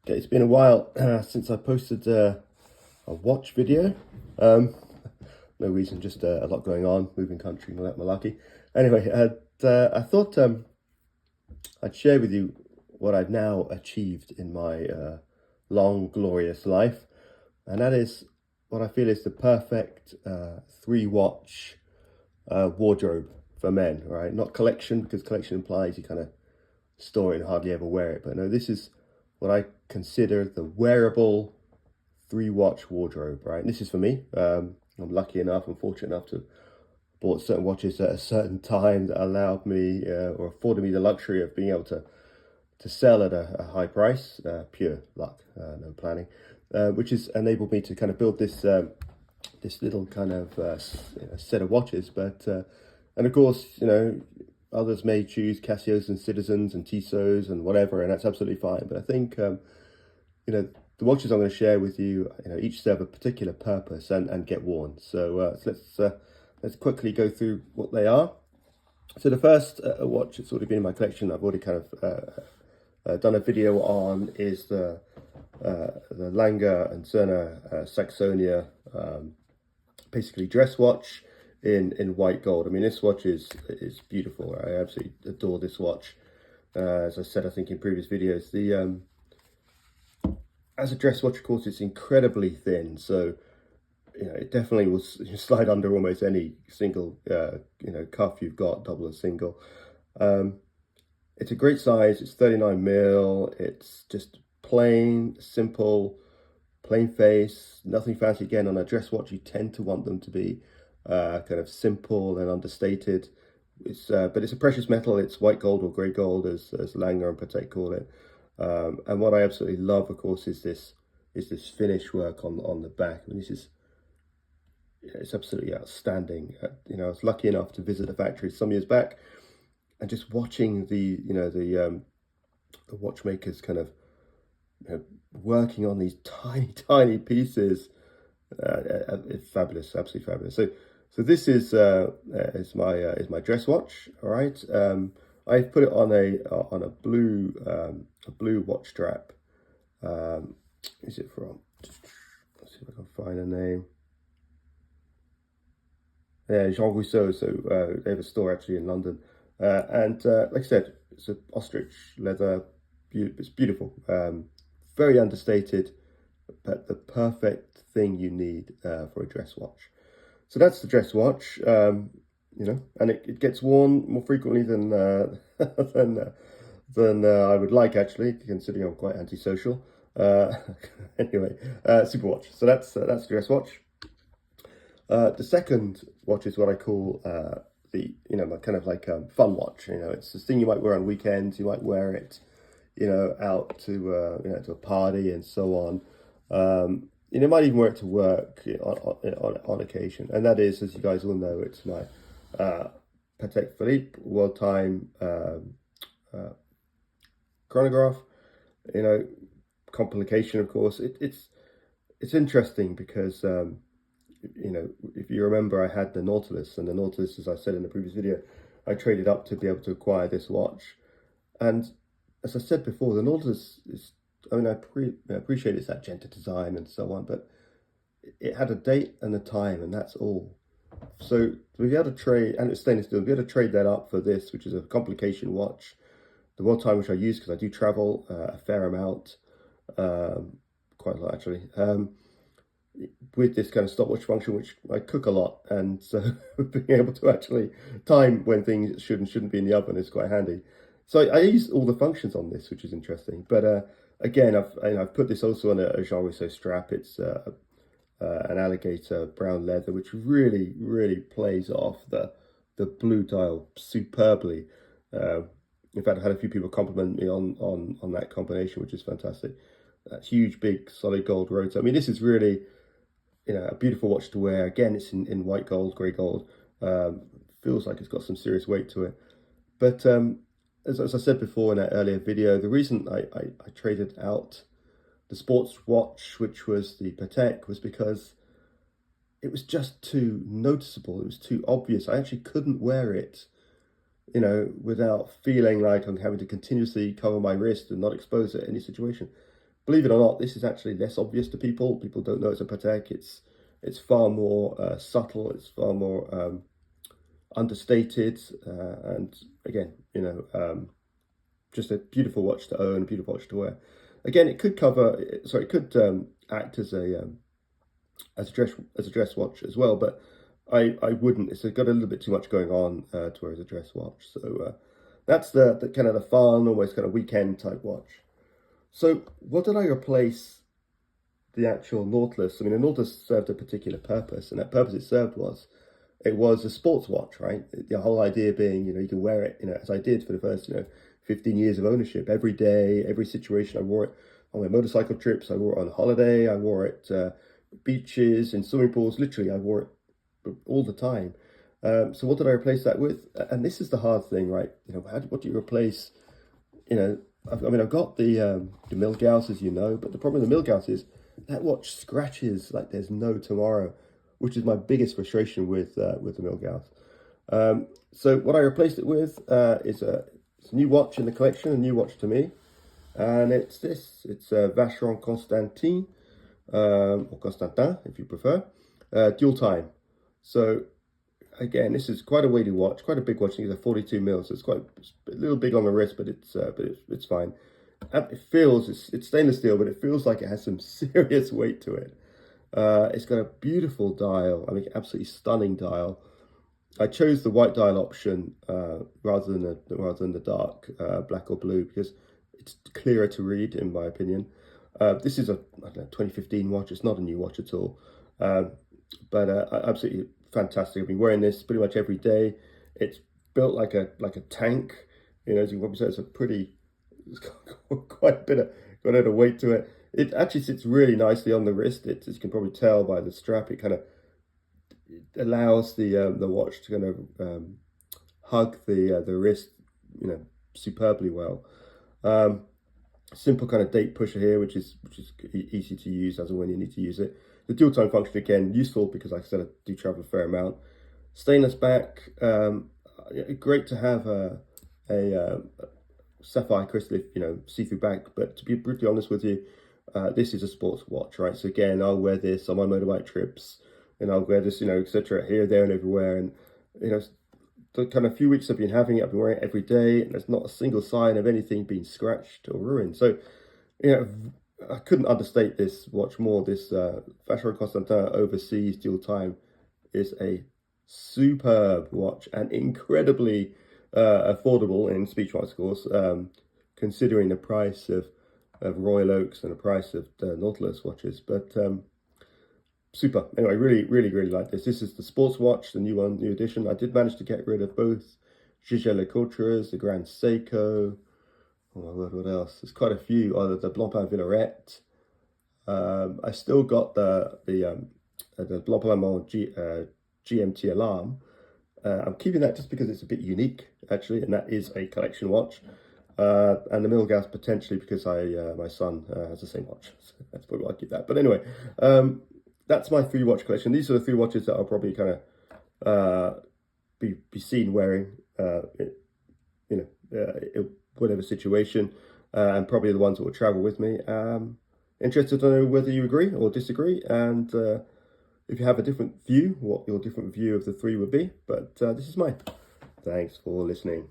Okay, it's been a while since I posted a watch video. Um, no reason, just a lot going on, moving country, malarkey. Anyway, I thought I'd share with you what I've now achieved in my long, glorious life, and that is what I feel is the perfect three-watch wardrobe for men, right? Not collection, because collection implies you kind of store it and hardly ever wear it, but no, this is what I consider the wearable three-watch wardrobe, right? And this is for me. I'm lucky enough, I'm fortunate enough to bought certain watches at a certain time that allowed me or afforded me the luxury of being able to sell at a high price, pure luck, no planning, which has enabled me to kind of build this little kind of set of watches. But and of course, others may choose Casios and Citizens and Tissot's and whatever, and that's absolutely fine. But I think the watches I'm going to share with you, each serve a particular purpose and get worn. So let's quickly go through what they are. So the first watch that's already been in my collection, I've already kind of done a video on, is the Langer and Cerner Saxonia, basically dress watch in white gold. I mean, this watch is beautiful. I absolutely adore this watch. As I said, I think in previous videos, as a dress watch, of course, it's incredibly thin, so it definitely will slide under almost any single cuff you've got, double or single. It's a great size. It's 39mm. It's just plain, simple, plain face, nothing fancy. Again, on a dress watch, you tend to want them to be kind of simple and understated. But it's a precious metal. It's white gold or grey gold, as Langer and Patek call it. And what I absolutely love, of course, is this finish work on the back. I mean, it's absolutely outstanding. I was lucky enough to visit the factory some years back, and just watching the watchmakers kind of working on these tiny pieces. It's fabulous, absolutely fabulous. So this is my dress watch. All right. I've put it on a blue watch strap. Is it from? Let's see if I can find a name. Yeah, Jean Rousseau. So they have a store actually in London, and like I said, it's an ostrich leather. It's beautiful, very understated, but the perfect thing you need for a dress watch. So that's the dress watch. And it gets worn more frequently than than I would like, actually, considering I'm quite antisocial. Anyway, super watch. So that's the dress watch. The second watch is what I call my kind of like fun watch. It's this thing you might wear on weekends. You might wear it, out to to a party and so on. You might even wear it to work on occasion. And that is, as you guys all know, it's my Patek Philippe World Time chronograph. Complication, of course. It's interesting because if you remember, I had the Nautilus, and the Nautilus, as I said in the previous video, I traded up to be able to acquire this watch. And as I said before, the Nautilus is, I mean, I appreciate its agenta design and so on, but it had a date and a time, and that's all. So we had to trade, and it's stainless steel, we had to trade that up for this, which is a complication watch. The World Time, which I use because I do travel a fair amount, quite a lot actually, with this kind of stopwatch function, which I cook a lot, and so being able to actually time when things should and shouldn't be in the oven is quite handy. So I use all the functions on this, which is interesting. But again, I've put this also on a Jean Rousseau strap. It's an alligator brown leather, which really plays off the blue dial superbly. In fact, I had a few people compliment me on that combination, which is fantastic. That huge, big, solid gold rotor. I mean, this is really, a beautiful watch to wear. Again, it's in white gold, grey gold. Feels like it's got some serious weight to it. But as I said before in that earlier video, the reason I traded out the sports watch, which was the Patek, was because it was just too noticeable. It was too obvious. I actually couldn't wear it, without feeling like I'm having to continuously cover my wrist and not expose it in any situation. believe it or not, this is actually less obvious to people. People don't know it's a Patek. It's far more subtle. It's far more understated. And again, just a beautiful watch to own, a beautiful watch to wear. Again, it could act as a dress watch as well, but I wouldn't. It's got a little bit too much going on to wear as a dress watch. So that's the kind of the fun, almost kind of weekend type watch. So what did I replace the actual Nautilus? I mean, the Nautilus served a particular purpose, and that purpose it was a sports watch, right? The whole idea being, you can wear it, as I did for the first, 15 years of ownership. Every day, every situation, I wore it on my motorcycle trips. I wore it on holiday. I wore it beaches, in swimming pools. Literally, I wore it all the time. So what did I replace that with? And this is the hard thing, right? What do you replace? I've got the Milgauss, as you know, but the problem with the Milgauss is that watch scratches like there's no tomorrow, which is my biggest frustration with the Milgauss. So what I replaced it with is a new watch in the collection, a new watch to me, and it's this. It's a Vacheron Constantin, or Constantin if you prefer, dual time. So again, this is quite a weighty watch, quite a big watch. It's a 42 mil, so it's a little big on the wrist, but it's fine. It's stainless steel, but it feels like it has some serious weight to it. It's got a beautiful dial. I mean, absolutely stunning dial. I chose the white dial option rather than the dark black or blue because it's clearer to read, in my opinion. This is a 2015 watch. It's not a new watch at all, but absolutely fantastic. I've been wearing this pretty much every day. It's built like a tank. As you can probably say, it's got quite a bit of weight to it. It actually sits really nicely on the wrist. As you can probably tell by the strap, it allows the watch to kind of hug the wrist, superbly well. Simple kind of date pusher here, which is easy to use as and when you need to use it. The dual time function, again, useful because, like I said, I do travel a fair amount. Stainless back, great to have a sapphire crystal, see-through back. But to be brutally honest with you, this is a sports watch, right? So again, I'll wear this on my motorbike trips, and I'll wear this, etc. here, there, and everywhere. And the kind of few weeks I've been having it, I've been wearing it every day, and there's not a single sign of anything being scratched or ruined. So, I couldn't understate this watch more. This Vacheron Constantin Overseas Dual Time is a superb watch and incredibly affordable in speech marks, of course, considering the price of Royal Oaks and the price of the Nautilus watches. But super. Anyway, really like this. This is the sports watch, the new edition. I did manage to get rid of both Jaeger-LeCoultres, the Grand Seiko. Oh my word, what else? There's quite a few. The Blancpain Villaret. I still got the Blancpain GMT Alarm. I'm keeping that just because it's a bit unique, actually, and that is a collection watch. And the Milgauss potentially because my son has the same watch. So that's probably why I keep that. But anyway, that's my 3-watch collection. These are the 3 watches that I'll probably kind of be seen wearing, whatever situation, and probably the ones that will travel with me. Interested to know whether you agree or disagree, and if you have a different view, what your different view of the 3 would be. But this is mine. Thanks for listening.